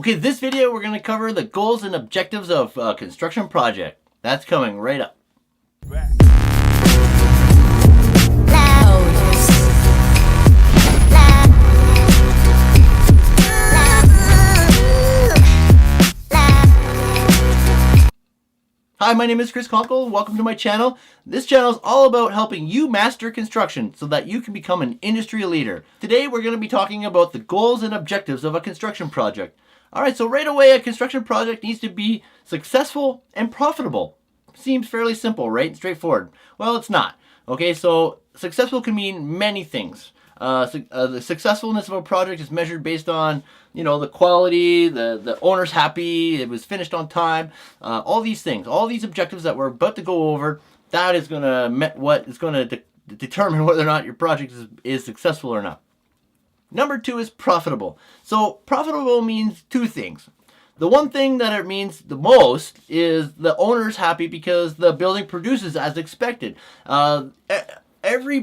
Okay, this video we're going to cover the goals and objectives of a construction project. That's coming right up. Hi, my name is Chris Conkle. Welcome to my channel. This channel is all about helping you master construction so that you can become an industry leader. Today we're going to be talking about the goals and objectives of a construction project. Alright, so right away a construction project needs to be successful and profitable. Seems fairly simple, right? And straightforward. Well, it's not. Okay, so successful can mean many things. The successfulness of a project is measured based on, the quality, the owner's happy, it was finished on time, all these things, all these objectives that we're about to go over. That is going to determine whether or not your project is successful or not. Number 2 is profitable. So profitable means two things. The one thing that it means the most is the owner's happy because the building produces as expected. Every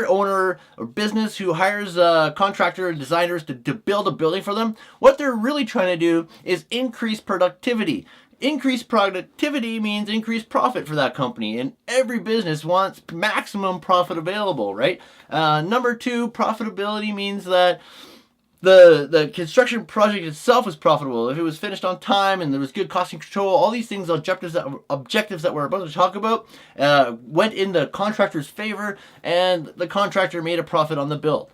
owner or business who hires a contractor and designers to build a building for them, what they're really trying to do is increase productivity. Increased productivity means increased profit for that company, and every business wants maximum profit available, right? Number 2, profitability means that the construction project itself is profitable. If it was finished on time and there was good cost control, all these things, objectives that we're about to talk about, went in the contractor's favor, and the contractor made a profit on the build.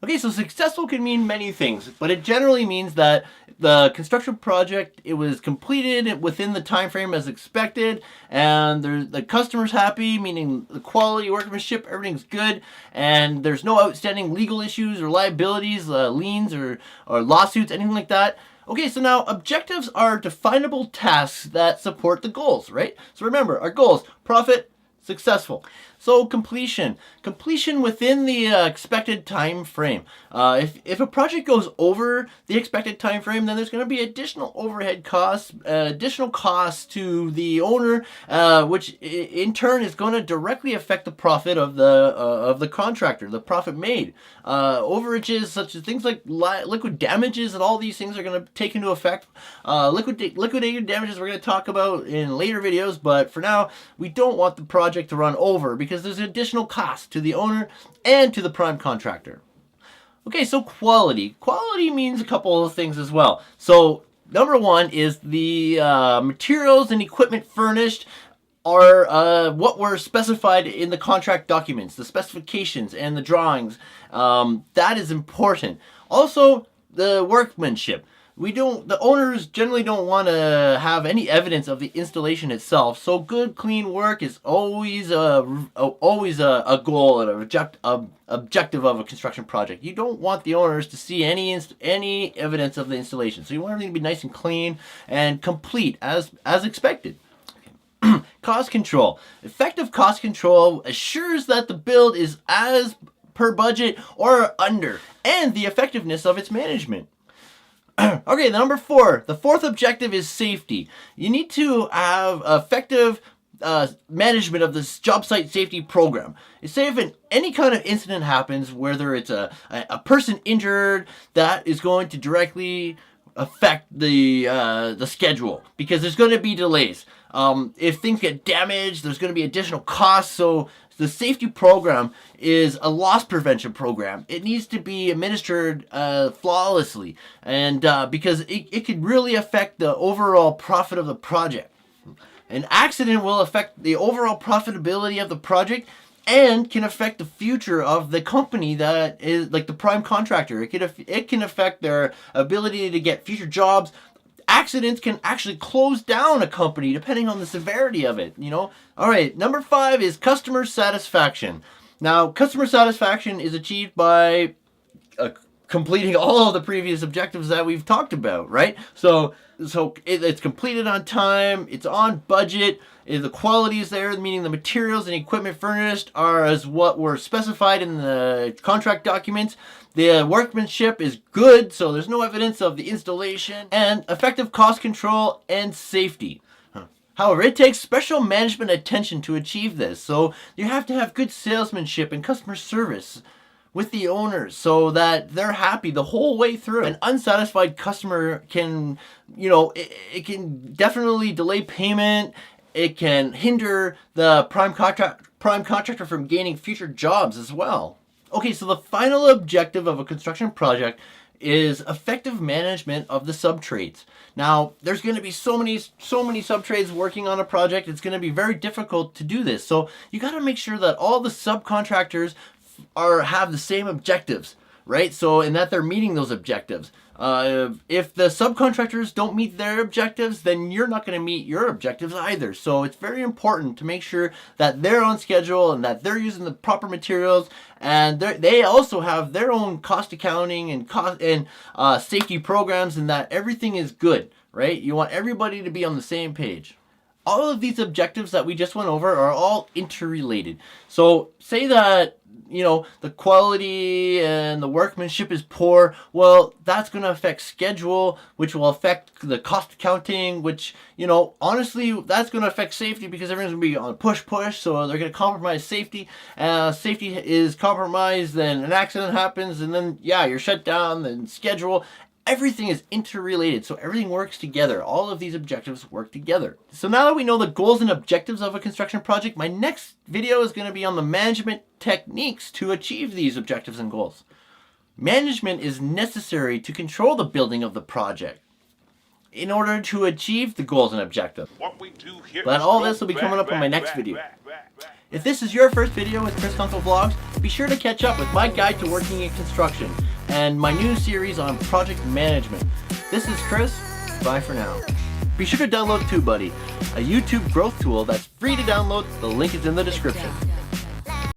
Okay, so successful can mean many things, but it generally means that the construction project, it was completed within the time frame as expected, and the customer's happy, meaning the quality, workmanship, everything's good, and there's no outstanding legal issues or liabilities, liens or lawsuits, anything like that. Okay, so now objectives are definable tasks that support the goals, right? So remember, our goals: profit, successful. So completion within the expected time frame. If a project goes over the expected time frame, then there's going to be additional overhead costs, additional costs to the owner, which in turn is going to directly affect the profit of the contractor, the profit made. Overages such as things like liquid damages and all these things are going to take into effect. Liquidated damages we're going to talk about in later videos, but for now we don't want the project to run over because there's additional cost to the owner and to the prime contractor. Okay, so quality. Quality means a couple of things as well. So number 1 is the materials and equipment furnished are what were specified in the contract documents, the specifications and the drawings. That is important. Also, the workmanship. The owners generally don't want to have any evidence of the installation itself, so good, clean work is always a goal and an objective of a construction project. You don't want the owners to see any evidence of the installation, so you want everything to be nice and clean and complete as expected. Cost control. Effective cost control assures that the build is as per budget or under, and the effectiveness of its management. Okay, number 4. The fourth objective is safety. You need to have effective management of this job site safety program. Say if any kind of incident happens, whether it's a person injured, that is going to directly affect the schedule because there's going to be delays. If things get damaged, there's going to be additional costs. So the safety program is a loss prevention program. It needs to be administered flawlessly, and because it could really affect the overall profit of the project. An accident will affect the overall profitability of the project and can affect the future of the company that is like the prime contractor. It can affect their ability to get future jobs. Accidents can actually close down a company depending on the severity of it, Alright, number 5 is customer satisfaction. Now, customer satisfaction is achieved by completing all of the previous objectives that we've talked about, right? So it's completed on time, it's on budget, the quality is there, meaning the materials and equipment furnished are as what were specified in the contract documents. The workmanship is good, so there's no evidence of the installation, and effective cost control and safety. However, it takes special management attention to achieve this, so you have to have good salesmanship and customer service. with the owners so that they're happy the whole way through. An unsatisfied customer can, it can definitely delay payment. It can hinder the prime contractor from gaining future jobs as well. Okay, so the final objective of a construction project is effective management of the sub-trades. Now, there's going to be so many sub-trades working on a project. It's going to be very difficult to do this. So you got to make sure that all the subcontractors have the same objectives, right? So, and that they're meeting those objectives. If the subcontractors don't meet their objectives, then you're not going to meet your objectives either. So it's very important to make sure that they're on schedule and that they're using the proper materials, and they also have their own cost accounting and safety programs, and that everything is good, right? You want everybody to be on the same page. All of these objectives that we just went over are all interrelated. So say that, the quality and the workmanship is poor. Well, that's going to affect schedule, which will affect the cost accounting, which, honestly, that's going to affect safety because everyone's going to be on push. So they're going to compromise safety. Safety is compromised, then an accident happens, and then, you're shut down, then schedule. Everything is interrelated, so everything works together. All of these objectives work together. So now that we know the goals and objectives of a construction project, my next video is going to be on the management techniques to achieve these objectives and goals. Management is necessary to control the building of the project in order to achieve the goals and objectives. But all this will be coming up in my next video. If this is your first video with Chris Kunkel Vlogs, be sure to catch up with my guide to working in construction and my new series on project management. This is Chris. Bye for now. Be sure to download TubeBuddy, a YouTube growth tool that's free to download. The link is in the description.